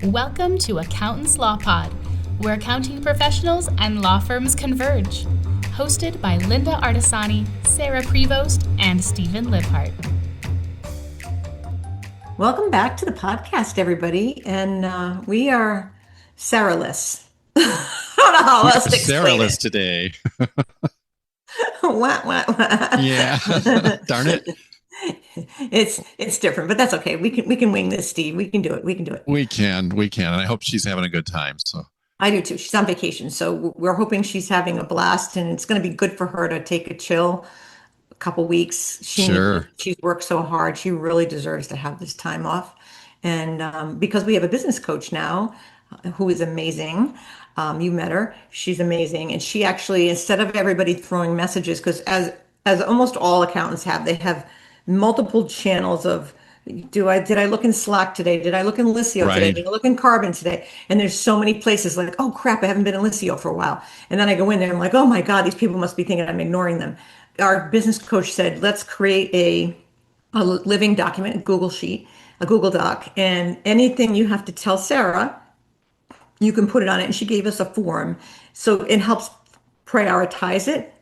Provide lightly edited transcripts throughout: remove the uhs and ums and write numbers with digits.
Welcome to Accountants Law Pod, where accounting professionals and law firms converge. Hosted by Linda Artisani, Sarah Prevost, and Stephen Libhart. Welcome back to the podcast, everybody. And we are Sarah-less. I don't know how else to explain Sarah-less it. today. Wah, wah, wah. Yeah. Darn it. It's different, but that's okay. We can wing this, Steve. We can do it. We can do it. We can. And I hope she's having a good time. So I do too. She's on vacation, so we're hoping she's having a blast, and it's going to be good for her to take a chill a couple weeks. Sure. She's worked so hard. She really deserves to have this time off. And because we have a business coach now, who is amazing. You met her. She's amazing. And she actually, instead of everybody throwing messages, because as almost all accountants have, they have multiple channels of did I look in Slack today? Did I look in Liscio today? Right. Did I look in Carbon today? And there's so many places like, oh crap, I haven't been in Liscio for a while. And then I go in there and I'm like, oh my God, these people must be thinking I'm ignoring them. Our business coach said, let's create a living document, a Google sheet, a Google Doc, and anything you have to tell Sarah, you can put it on it. And she gave us a form. So it helps prioritize it.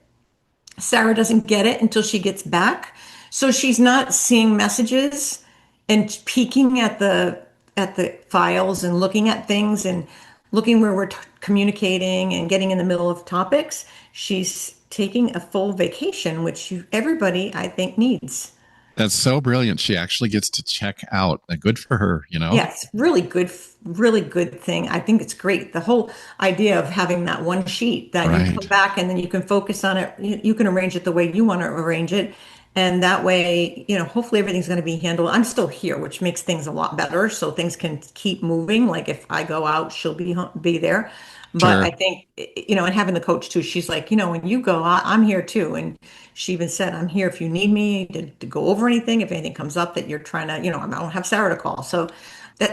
Sarah doesn't get it until she gets back. So she's not seeing messages and peeking at the files and looking at things and looking where we're communicating and getting in the middle of topics. She's taking a full vacation, which everybody, I think, needs. That's so brilliant. She actually gets to check out. Good for her, Yes, really good thing. I think it's great. The whole idea of having that one sheet that you come back and then you can focus on it. You can arrange it the way you want to arrange it. And that way, hopefully everything's going to be handled. I'm still here, which makes things a lot better. So things can keep moving. Like if I go out, she'll be there. But Sure. I think, and having the coach too, she's like, when you go, I'm here too. And she even said, I'm here if you need me to go over anything, if anything comes up that you're trying to, I don't have Sarah to call. So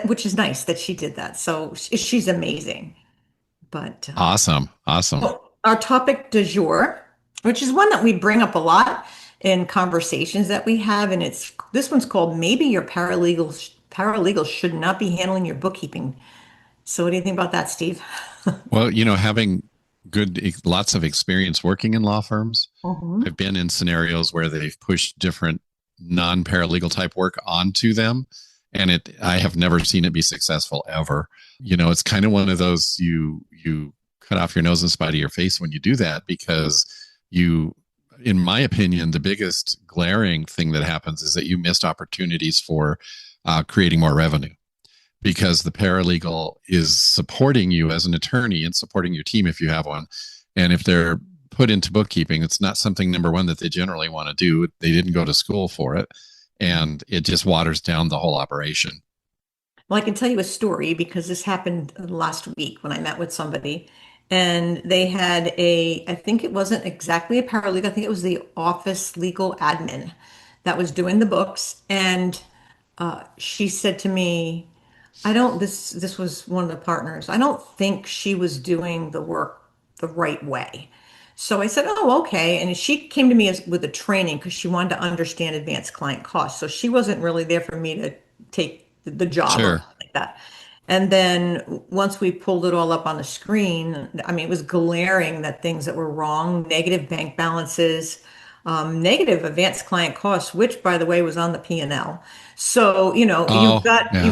which is nice that she did that. So she's amazing. But Awesome. so our topic du jour, which is one that we bring up a lot in conversations that we have. And this one's called Maybe Your Paralegal Should Not Be Handling Your Bookkeeping. So what do you think about that, Steve? Well, having lots of experience working in law firms, I've been in scenarios where they've pushed different non-paralegal type work onto them. And I have never seen it be successful ever. It's kind of one of those, you cut off your nose and spite of your face when you do that, because in my opinion, the biggest glaring thing that happens is that you missed opportunities for creating more revenue, because the paralegal is supporting you as an attorney and supporting your team if you have one. And if they're put into bookkeeping, it's not something, number one, that they generally want to do. They didn't go to school for it. And it just waters down the whole operation. Well, I can tell you a story because this happened last week when I met with somebody. And they had I think it wasn't exactly a paralegal. I think it was the office legal admin that was doing the books. And she said to me, this was one of the partners. I don't think she was doing the work the right way. So I said, oh, okay. And she came to me with a training because she wanted to understand advanced client costs. So she wasn't really there for me to take the job Sure. like that. And then once we pulled it all up on the screen, it was glaring that things that were wrong, negative bank balances, negative advanced client costs, which by the way was on the P&L. So, you've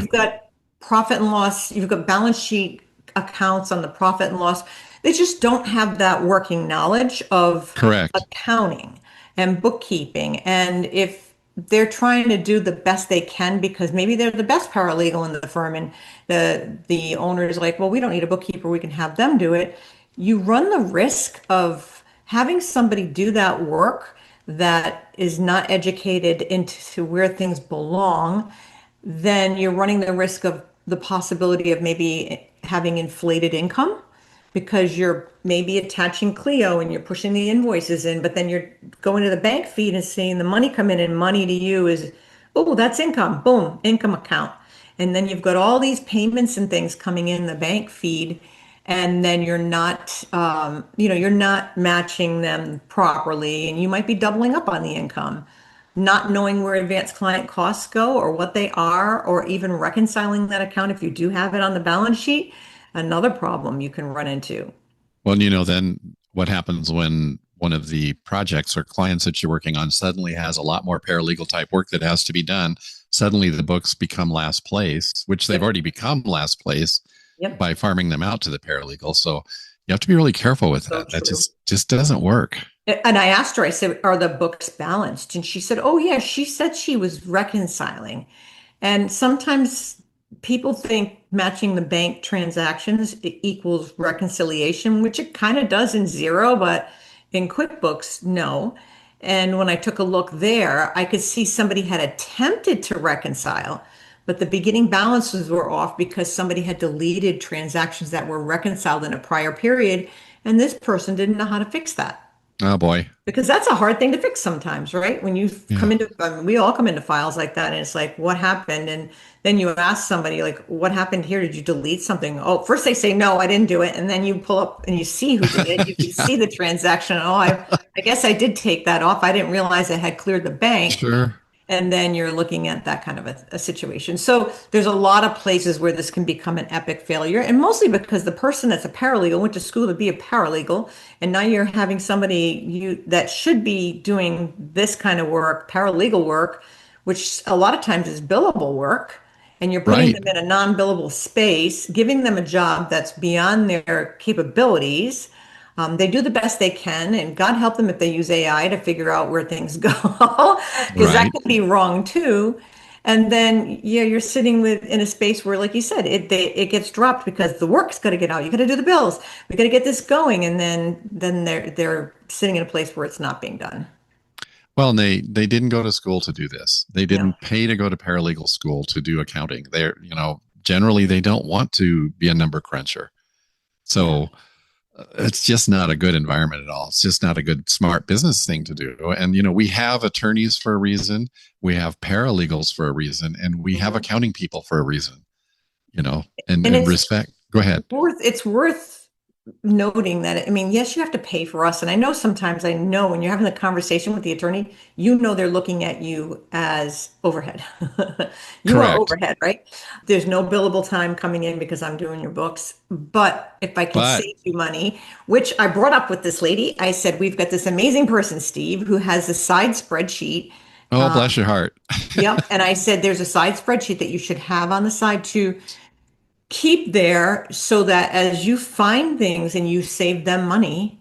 got profit and loss, you've got balance sheet accounts on the profit and loss. They just don't have that working knowledge of Correct. accounting and bookkeeping. And if they're trying to do the best they can because maybe they're the best paralegal in the firm and the owner is like, well, we don't need a bookkeeper, we can have them do it. You run the risk of having somebody do that work that is not educated into where things belong. Then you're running the risk of the possibility of maybe having inflated income because you're maybe attaching Clio and you're pushing the invoices in, but then you're going to the bank feed and seeing the money come in, and money to you is, oh, that's income, boom, income account. And then you've got all these payments and things coming in the bank feed, and then you're not, you're not matching them properly, and you might be doubling up on the income. not knowing where advanced client costs go or what they are, or even reconciling that account if you do have it on the balance sheet, another problem you can run into. Well, then what happens when one of the projects or clients that you're working on suddenly has a lot more paralegal type work that has to be done? Suddenly the books become last place, which they've already become last place by farming them out to the paralegal. So you have to be really careful with that. That just doesn't work. And I asked her, I said, are the books balanced? And she said, oh, yeah, she said she was reconciling. And sometimes people think matching the bank transactions equals reconciliation, which it kind of does in Zero, but in QuickBooks, no. And when I took a look there, I could see somebody had attempted to reconcile, but the beginning balances were off because somebody had deleted transactions that were reconciled in a prior period, and this person didn't know how to fix that. Oh boy. Because that's a hard thing to fix sometimes, right? When you come into, we all come into files like that, and it's like, what happened? And then you ask somebody, like, what happened here? Did you delete something? Oh, first they say, no, I didn't do it. And then you pull up and you see who did it. You can see the transaction. Oh, I guess I did take that off. I didn't realize I had cleared the bank. Sure. And then you're looking at that kind of a situation. So there's a lot of places where this can become an epic failure, and mostly because the person that's a paralegal went to school to be a paralegal, and now you're having somebody that should be doing this kind of work, paralegal work, which a lot of times is billable work, and you're putting them in a non-billable space, giving them a job that's beyond their capabilities. They do the best they can, and God help them if they use AI to figure out where things go, because that can be wrong too. And then, you're sitting in a space where, like you said, it gets dropped because the work's got to get out. You got to do the bills. We got to get this going, and then they're sitting in a place where it's not being done. Well, and they didn't go to school to do this. They didn't pay to go to paralegal school to do accounting. They're, generally they don't want to be a number cruncher. So it's just not a good environment at all. It's just not a good, smart business thing to do. And, we have attorneys for a reason. We have paralegals for a reason, and we have accounting people for a reason, and respect. Go ahead. It's worth noting that, yes, you have to pay for us. And I know sometimes, when you're having the conversation with the attorney, they're looking at you as overhead. You are overhead, right? There's no billable time coming in because I'm doing your books. But if I can save you money, which I brought up with this lady, I said, we've got this amazing person, Steve, who has a side spreadsheet. Oh, bless your heart. Yep. And I said, there's a side spreadsheet that you should have on the side to keep there, so that as you find things and you save them money,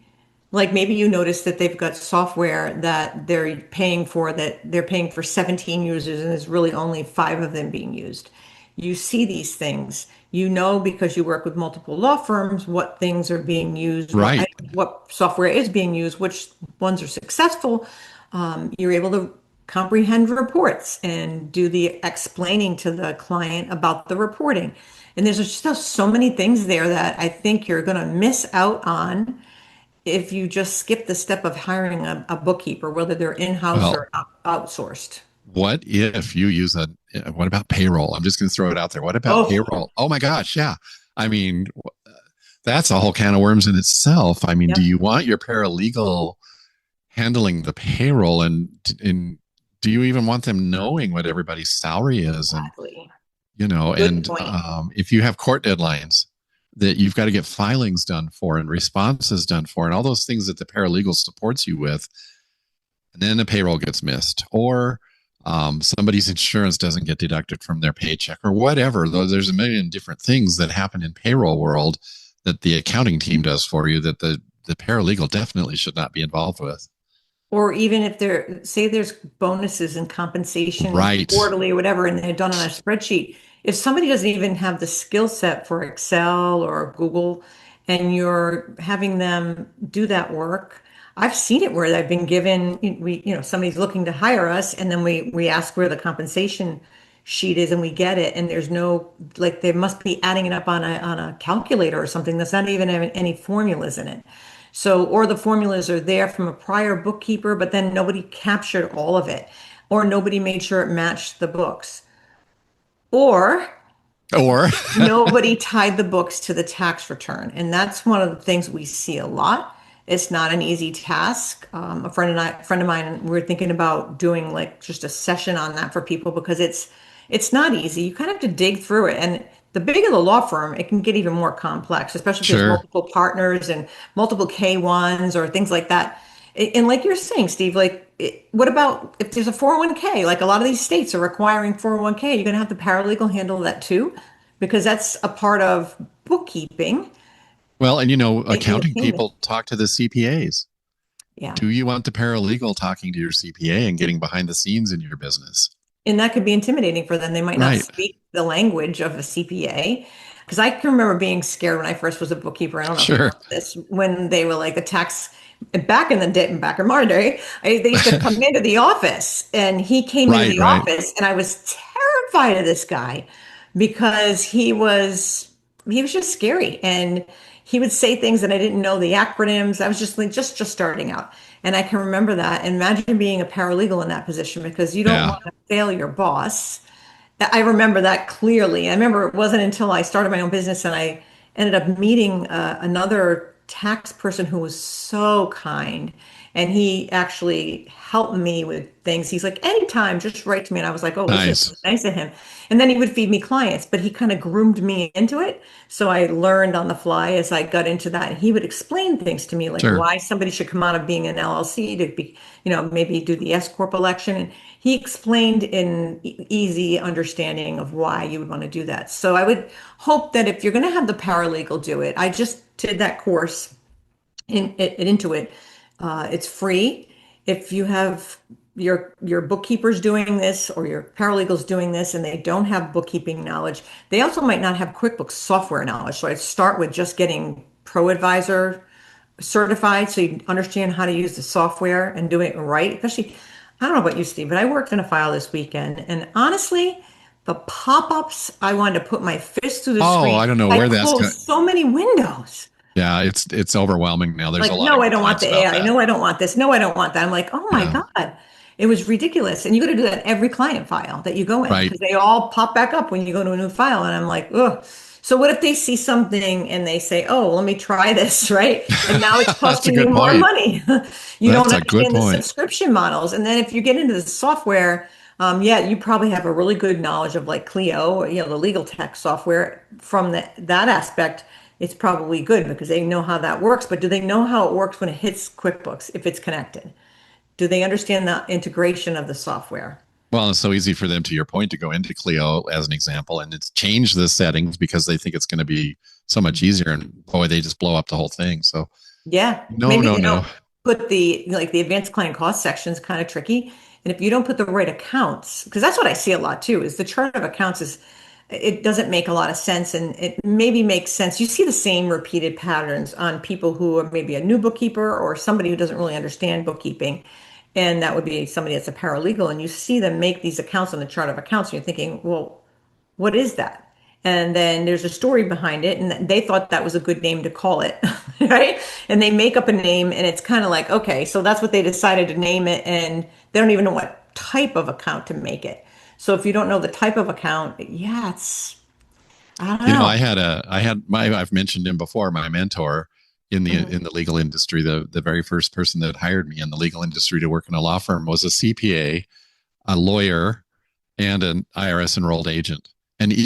like maybe you notice that they've got software that they're paying for 17 users and there's really only 5 of them being used. You see these things, because you work with multiple law firms, what things are being used, what software is being used, which ones are successful. You're able to comprehend reports and do the explaining to the client about the reporting. And there's just so many things there that I think you're going to miss out on if you just skip the step of hiring a bookkeeper, whether they're in-house or outsourced. What if you use what about payroll? I'm just going to throw it out there. What about payroll? Oh my gosh. Yeah. That's a whole can of worms in itself. Do you want your paralegal handling the payroll, and do you even want them knowing what everybody's salary is? Exactly. If you have court deadlines that you've got to get filings done for and responses done for and all those things that the paralegal supports you with, and then the payroll gets missed, or somebody's insurance doesn't get deducted from their paycheck, or whatever. There's a million different things that happen in payroll world that the accounting team does for you that the paralegal definitely should not be involved with. Or even if there's bonuses and compensation quarterly or whatever, and they're done on a spreadsheet. If somebody doesn't even have the skill set for Excel or Google, and you're having them do that work, I've seen it where they've been given, somebody's looking to hire us, and then we ask where the compensation sheet is, and we get it, and there's no, they must be adding it up on a calculator or something that's not even having any formulas in it. So, or the formulas are there from a prior bookkeeper, but then nobody captured all of it, or nobody made sure it matched the books. Or nobody tied the books to the tax return. And that's one of the things we see a lot, It's not an easy task. Friend of mine, we were thinking about doing like just a session on that for people because it's not easy. You kind of have to dig through it. And the bigger the law firm, it can get even more complex, especially if there's Sure. multiple partners and multiple K1s or things like that. And like you're saying, Steve, like what about if there's a 401k? Like a lot of these states are requiring 401k. You're going to have the paralegal handle that too, because that's a part of bookkeeping, Well, and making the accounting payment. people talk to the CPAs. Yeah. Do you want the paralegal talking to your CPA and getting behind the scenes in your business? And that could be intimidating for them. They might not Right. speak the language of a CPA. Because I can remember being scared when I first was a bookkeeper. I don't know if you Sure. know this, when they were like the tax back in the day, back in my day, they used to come into the office and he came into Right, the right. office and I was terrified of this guy because he was just scary and he would say things that I didn't know the acronyms. I was just like just starting out. And I can remember that. And imagine being a paralegal in that position because you don't Yeah. want to fail your boss. I remember that clearly. I remember it wasn't until I started my own business and I ended up meeting another tax person who was so kind. And he actually helped me with things. He's like, anytime, just write to me. And I was like, oh, this is Nice. nice of him. And then he would feed me clients, but he kind of groomed me into it. So I learned on the fly as I got into that. And he would explain things to me, like Sure. why somebody should come out of being an LLC to be, maybe do the S Corp election. And he explained in easy understanding of why you would want to do that. So I would hope that if you're going to have the paralegal do it, I just did that course into it. It's free. If you have your bookkeepers doing this or your paralegals doing this and they don't have bookkeeping knowledge, they also might not have QuickBooks software knowledge. So I'd start with just getting ProAdvisor certified so you understand how to use the software and doing it right. Especially, I don't know about you, Steve, but I worked in a file this weekend and honestly, the pop-ups, I wanted to put my fist through the Oh, screen. I don't know I where that's closed going. so many windows. Yeah, it's overwhelming now. There's a Like, lot no, of I don't want complaints the about AI. that. No, I don't want this. No, I don't want that. I'm like, oh my Yeah. God. It was ridiculous. And you got to do that every client file that you go in Right. because they all pop back up when you go to a new file. And I'm like, ugh. So what if they see something and they say, oh, let me try this, right? And now it's That's a costing you good more point. money. You don't That's a good understand the point. subscription models. And then if you get into the software, yeah, you probably have a really good knowledge of like Clio, or, the legal tech software from that aspect. It's probably good because they know how that works, but do they know how it works when it hits QuickBooks if it's connected? Do they understand the integration of the software? Well, it's so easy for them, to your point, to go into Clio as an example, and it's changed the settings because they think it's going to be so much easier, and boy, they just blow up the whole thing. So Yeah, no, maybe no, they no. don't put the advanced client cost section is kind of tricky. And if you don't put the right accounts, because that's what I see a lot too, is the chart of accounts is it doesn't make a lot of sense and it maybe makes sense. You see the same repeated patterns on people who are maybe a new bookkeeper or somebody who doesn't really understand bookkeeping. And that would be somebody that's a paralegal. And you see them make these accounts on the chart of accounts. And you're thinking, well, what is that? And then there's a story behind it, and they thought that was a good name to call it, right? And they make up a name, and it's kind of like, okay, so that's what they decided to name it, and they don't even know what type of account to make it. So if you don't know the type of account, yeah, I don't know. I've mentioned him before, my mentor Mhm. in the legal industry. The very first person that hired me in the legal industry to work in a law firm was a CPA, a lawyer, and an IRS enrolled agent. And Oh,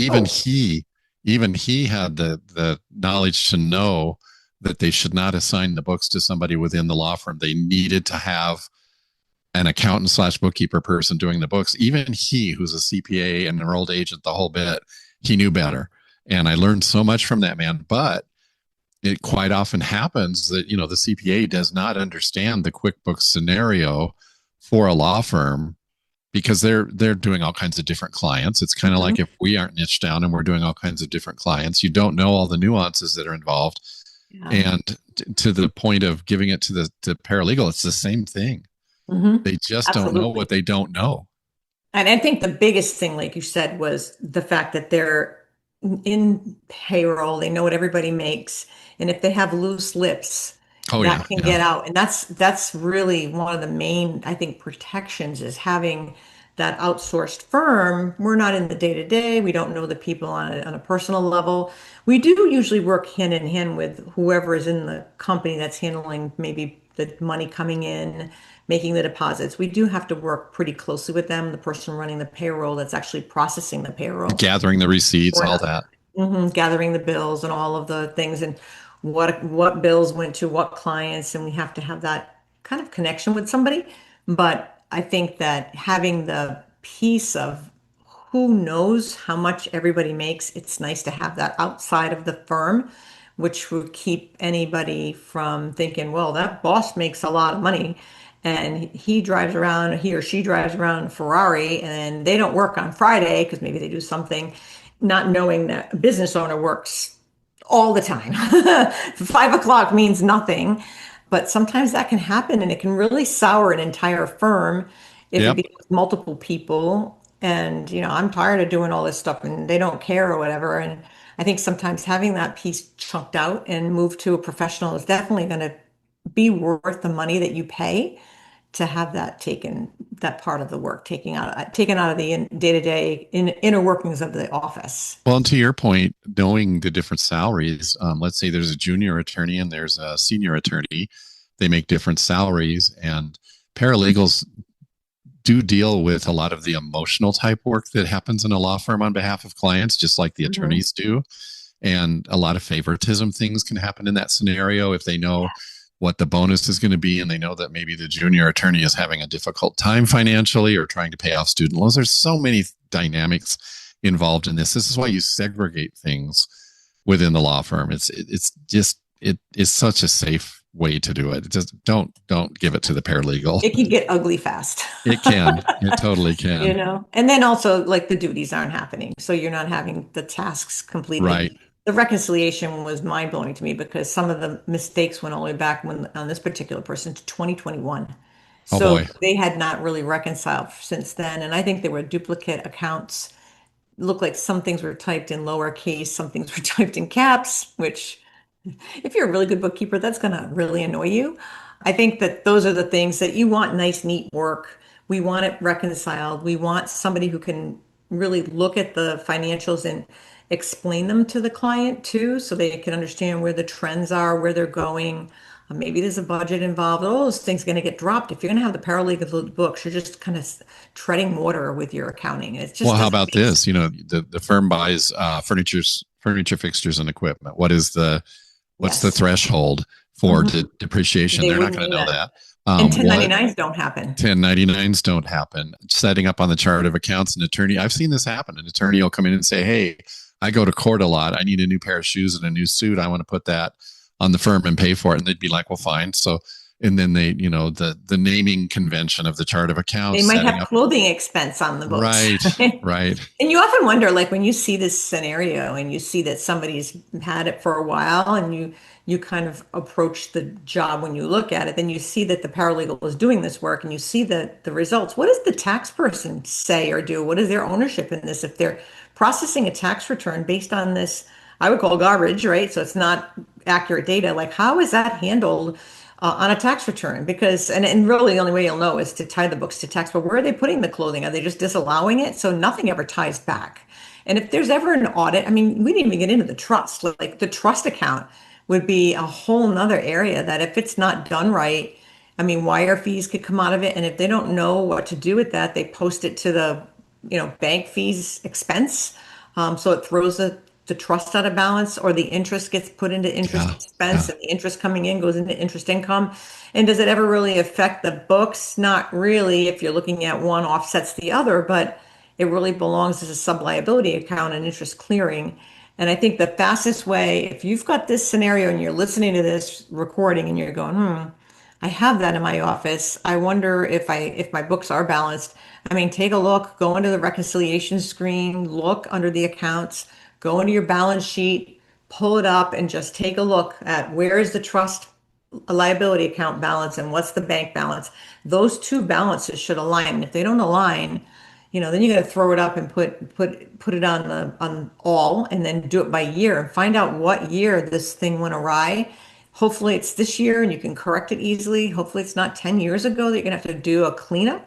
even he had the knowledge to know that they should not assign the books to somebody within the law firm. They needed to have an accountant slash bookkeeper person doing the books. Even he, who's a CPA and enrolled agent, the whole bit, he knew better. And I learned so much from that man. But it quite often happens that the CPA does not understand the QuickBooks scenario for a law firm because they're doing all kinds of different clients. It's kind of mhm. like if we aren't niched down and we're doing all kinds of different clients, you don't know all the nuances that are involved. Yeah. And to the point of giving it to the to paralegal, it's the same thing. Hmm. They just don't know what Absolutely. they don't know. And I think the biggest thing, like you said, was the fact that they're in payroll, they know what everybody makes. And if they have loose lips, Oh yeah, that can yeah. get out. And that's really one of the main, I think, protections is having that outsourced firm, we're not in the day-to-day. We don't know the people on a personal level. We do usually work hand in hand with whoever is in the company that's handling maybe the money coming in, making the deposits. We do have to work pretty closely with them, the person running the payroll that's actually processing the payroll. Gathering the receipts, We're all not that. gathering the bills and all of the things and what bills went to what clients, and we have to have that kind of connection with somebody. But I think that having the piece of who knows how much everybody makes, it's nice to have that outside of the firm, which would keep anybody from thinking, well, that boss makes a lot of money and he or she drives around a Ferrari and they don't work on Friday because maybe they do something, not knowing that a business owner works all the time. 5 o'clock means nothing, but sometimes that can happen and it can really sour an entire firm if it Yep. becomes multiple people. And, I'm tired of doing all this stuff and they don't care or whatever. And I think sometimes having that piece chunked out and moved to a professional is definitely going to be worth the money that you pay to have that part of the work taken out of the day-to-day inner workings of the office. Well, and to your point, knowing the different salaries, let's say there's a junior attorney and there's a senior attorney, they make different salaries, and paralegals do deal with a lot of the emotional type work that happens in a law firm on behalf of clients, just like the attorneys do. And a lot of favoritism things can happen in that scenario if they know what the bonus is going to be and they know that maybe the junior attorney is having a difficult time financially or trying to pay off student loans. There's so many dynamics involved in this. This is why you segregate things within the law firm. It is such a safe way to do it. Just don't give it to the paralegal. It can get ugly fast. It can. It totally can. And then also like the duties aren't happening. So you're not having the tasks completed. Right. The reconciliation was mind blowing to me because some of the mistakes went all the way back on this particular person to 2021. Oh, So boy. they had not really reconciled since then. And I think there were duplicate accounts. It looked like some things were typed in lowercase, some things were typed in caps, which if you're a really good bookkeeper, that's going to really annoy you. I think that those are the things that you want: nice, neat work. We want it reconciled. We want somebody who can really look at the financials and explain them to the client too, so they can understand where the trends are, where they're going. Maybe there's a budget involved. All those things are going to get dropped. If you're going to have the paralegal books, you're just kind of treading water with your accounting. It's just Well, how about this? The firm buys furniture, fixtures, and equipment. What's the threshold for depreciation? They're not going to know that. And 1099s don't happen. 1099s don't happen. Setting up on the chart of accounts, an attorney, I've seen this happen. An attorney will come in and say, hey, I go to court a lot. I need a new pair of shoes and a new suit. I want to put that on the firm and pay for it. And they'd be like, well, fine. So, and then they, the naming convention of the chart of accounts. They might have clothing expense on the books. Right, right. And you often wonder, like when you see this scenario and you see that somebody's had it for a while and you kind of approach the job when you look at it, then you see that the paralegal is doing this work and you see the results. What does the tax person say or do? What is their ownership in this? If they're processing a tax return based on this, I would call garbage, right? So it's not accurate data. Like, how is that handled on a tax return? Because, and really the only way you'll know is to tie the books to tax, but where are they putting the clothing? Are they just disallowing it? So nothing ever ties back. And if there's ever an audit, I mean, we didn't even get into the trust. Like the trust account would be a whole nother area that if it's not done right, I mean, wire fees could come out of it. And if they don't know what to do with that, they post it to the, bank fees expense. So it throws the trust out of balance, or the interest gets put into interest expense and the interest coming in goes into interest income. And does it ever really affect the books? Not really, if you're looking at one offsets the other, but it really belongs as a sub-liability account and interest clearing. And I think the fastest way, if you've got this scenario and you're listening to this recording and you're going, I have that in my office. I wonder if my books are balanced. I mean, take a look, go into the reconciliation screen, look under the accounts, go into your balance sheet, pull it up and just take a look at where is the trust liability account balance and what's the bank balance. Those two balances should align. And if they don't align, then you got to throw it up and put it on all, and then do it by year and find out what year this thing went awry. Hopefully it's this year and you can correct it easily. Hopefully it's not 10 years ago that you're gonna have to do a cleanup.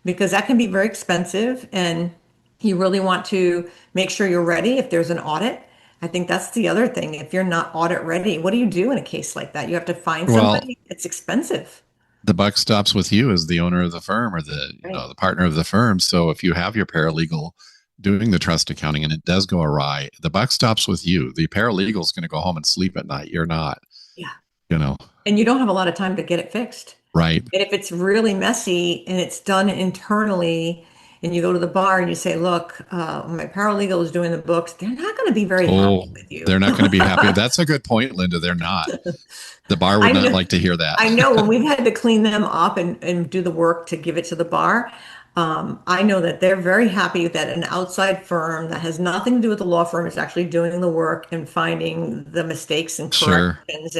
because that can be very expensive and you really want to make sure you're ready if there's an audit. I think that's the other thing. If you're not audit ready, what do you do in a case like that? You have to find Well, somebody. It's expensive. the buck stops with you as the owner of the firm or Right. the partner of the firm. So if you have your paralegal doing the trust accounting and it does go awry, the buck stops with you. The paralegal is going to go home and sleep at night. You're not, Yeah. you know, And you don't have a lot of time to get it fixed. right. And if it's really messy and it's done internally, and you go to the bar and you say, look, my paralegal is doing the books, they're not going to be very Oh, happy with you. they're not going to be happy. That's a good point, Linda. They're not. The bar I would not know, like to hear that. I know when we've had to clean them up and do the work to give it to the bar, I know that they're very happy that an outside firm that has nothing to do with the law firm is actually doing the work and finding the mistakes and Sure. corrections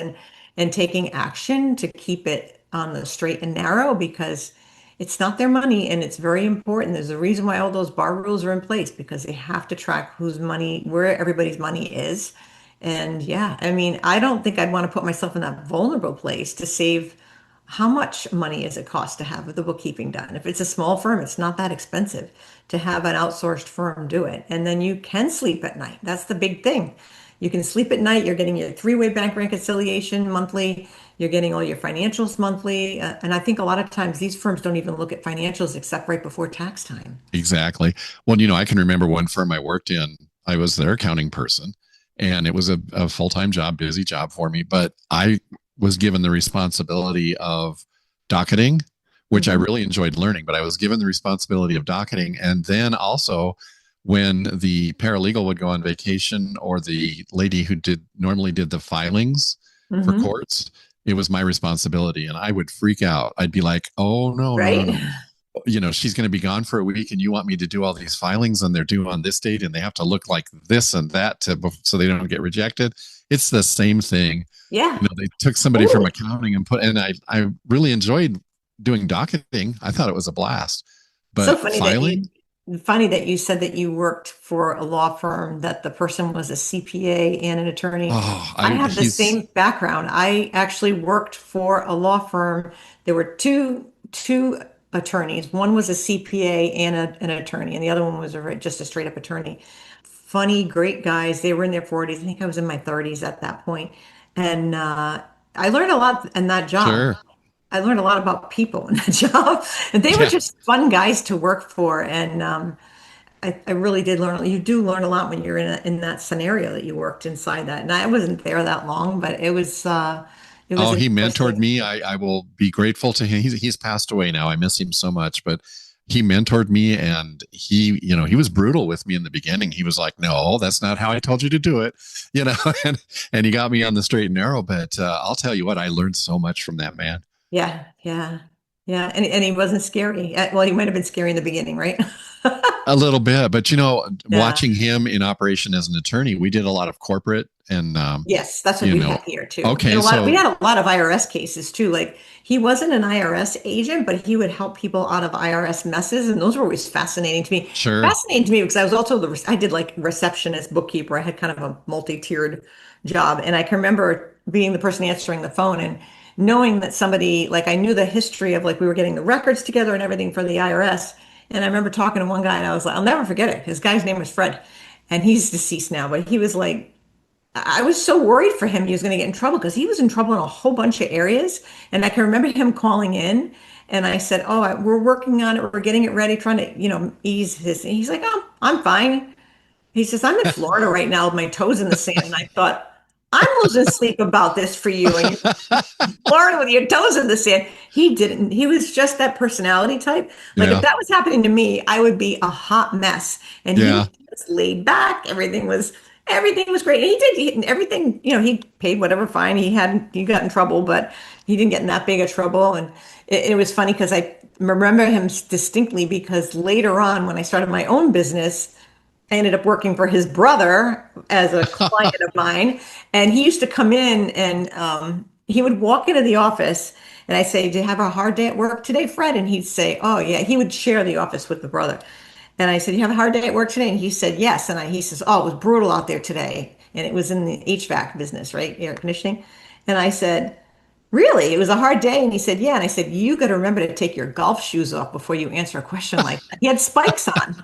and taking action to keep it on the straight and narrow because it's not their money and it's very important. There's a reason why all those bar rules are in place because they have to track whose money, where everybody's money is. And yeah, I mean, I don't think I'd want to put myself in that vulnerable place to save. How much money does it cost to have the bookkeeping done? If it's a small firm, it's not that expensive to have an outsourced firm do it. And then you can sleep at night. That's the big thing. You can sleep at night. You're getting your three-way bank reconciliation monthly. You're getting all your financials monthly. And I think a lot of times these firms don't even look at financials except right before tax time. Exactly. Well, I can remember one firm I worked in, I was their accounting person, and it was a full-time job, busy job for me, but I was given the responsibility of docketing, which I Mhm. really enjoyed learning, but I was given the responsibility of docketing. And then also when the paralegal would go on vacation or the lady who normally did the filings for Mhm. courts, it was my responsibility. And I would freak out. I'd be like, oh, no, no, no, Right? no. She's going to be gone for a week and you want me to do all these filings and they're due on this date and they have to look like this and that so they don't get rejected. It's the same thing. Yeah. They took somebody from Totally. accounting and I really enjoyed doing docketing. I thought it was a blast, So but you filing, funny that you said that you worked for a law firm that the person was a CPA and an attorney. oh, I have the he's same background. I actually worked for a law firm. There were two attorneys. One was a CPA and an attorney, and the other one was just a straight up attorney. Funny, great guys. They were in their 40s. I think I was in my 30s at that point. And I learned a lot in that job. sure. I learned a lot about people in that job, and they were Yeah. just fun guys to work for. And I really did learn. You do learn a lot when you're in that scenario that you worked inside that. And I wasn't there that long, but it was Oh, he mentored interesting. me. I will be grateful to him. He's passed away now. I miss him so much, but he mentored me and he was brutal with me in the beginning. He was like, no, that's not how I told you to do it, and he got me on the straight and narrow. But I'll tell you what, I learned so much from that man. Yeah, yeah, yeah. And he wasn't scary. Well, he might have been scary in the beginning, right? A little bit, but Yeah. watching him in operation as an attorney, we did a lot of corporate and, Yes, that's what you we know, had here too. okay, We so had a lot of IRS cases too. Like he wasn't an IRS agent, but he would help people out of IRS messes, and those were always fascinating to me. sure, Fascinating to me because I was also I did like receptionist, bookkeeper. I had kind of a multi-tiered job, and I can remember being the person answering the phone and knowing that somebody like I knew the history of like we were getting the records together and everything for the IRS. And I remember talking to one guy, and I was like, I'll never forget it. His guy's name was Fred, and he's deceased now, but he was like I was so worried for him he was going to get in trouble because he was in trouble in a whole bunch of areas. And I can remember him calling in and I said, oh, we're working on it. We're getting it ready, trying to, ease his. And he's like, oh, I'm fine. He says, I'm in Florida right now with my toes in the sand. And I thought, I'm losing sleep about this for you. And you're in Florida with your toes in the sand. He didn't. He was just that personality type. Like if yeah, that was happening to me, I would be a hot mess. And he was yeah, just laid back. Everything was great. And everything, he paid whatever fine he got in trouble, but he didn't get in that big of trouble. And it was funny because I remember him distinctly because later on when I started my own business, I ended up working for his brother as a client of mine. And he used to come in and he would walk into the office and I say, "Do you have a hard day at work today, Fred?" And he'd say, "Oh, yeah." He would share the office with the brother. And I said, "You have a hard day at work today?" And he said, "Yes." And he says, "Oh, it was brutal out there today." And it was in the HVAC business, right? Air conditioning. And I said, Really? It was a hard day. And he said, yeah. And I said, you got to remember to take your golf shoes off before you answer a question like that. He had spikes on.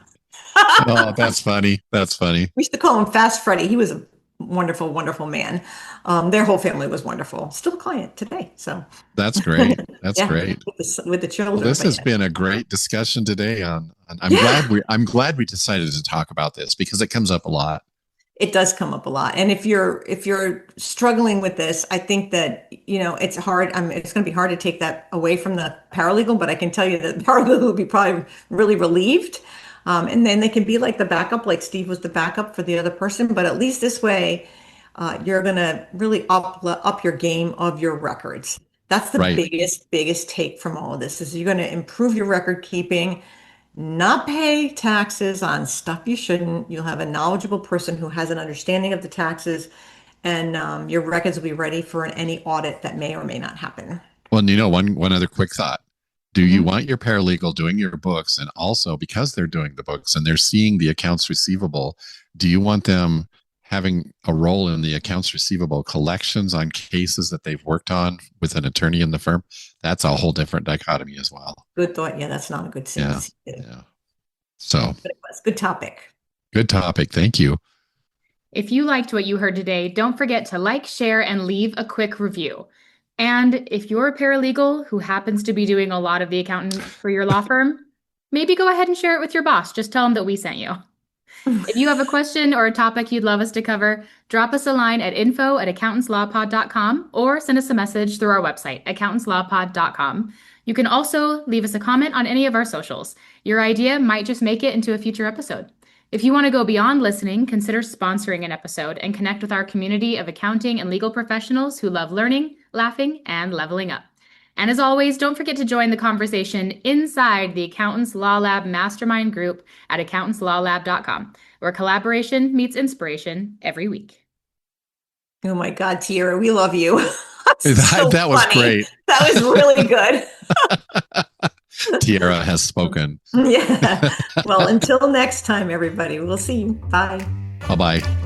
Oh, that's funny. That's funny. We used to call him Fast Freddy. He was a wonderful, wonderful man. Their whole family was wonderful. Still a client today. So That's great. That's yeah, great. with the children. Well, this but has yeah. been a great discussion today Yeah. I'm glad we decided to talk about this because it comes up a lot. It does come up a lot. And if you're struggling with this, I think that, it's hard. It's going to be hard to take that away from the paralegal, but I can tell you that the paralegal will be probably really relieved. And then they can be like the backup, like Steve was the backup for the other person. But at least this way, you're going to really up your game of your records. That's the Right. biggest take from all of this is you're going to improve your record keeping, not pay taxes on stuff you shouldn't. You'll have a knowledgeable person who has an understanding of the taxes, and your records will be ready for any audit that may or may not happen. Well, one other quick thought. Do you Mhm. want your paralegal doing your books, and also because they're doing the books and they're seeing the accounts receivable, do you want them having a role in the accounts receivable collections on cases that they've worked on with an attorney in the firm? That's a whole different dichotomy as well. Good thought. Yeah, that's not a good Yeah. sense. Yeah. So But it was good topic. good topic. Thank you. If you liked what you heard today, don't forget to like, share, and leave a quick review. And if you're a paralegal who happens to be doing a lot of the accounting for your law firm, maybe go ahead and share it with your boss. Just tell them that we sent you. If you have a question or a topic you'd love us to cover, drop us a line at info@accountantslawpod.com or send us a message through our website, accountantslawpod.com. You can also leave us a comment on any of our socials. Your idea might just make it into a future episode. If you want to go beyond listening, consider sponsoring an episode and connect with our community of accounting and legal professionals who love learning, laughing, and leveling up. And as always, don't forget to join the conversation inside the Accountants Law Lab Mastermind group at accountantslawlab.com, where collaboration meets inspiration every week. Oh my God, Tiara, we love you. So That was funny. great. That was really good. Tiara has spoken. Yeah. Well, until next time, everybody, we'll see you. Bye. Bye-bye.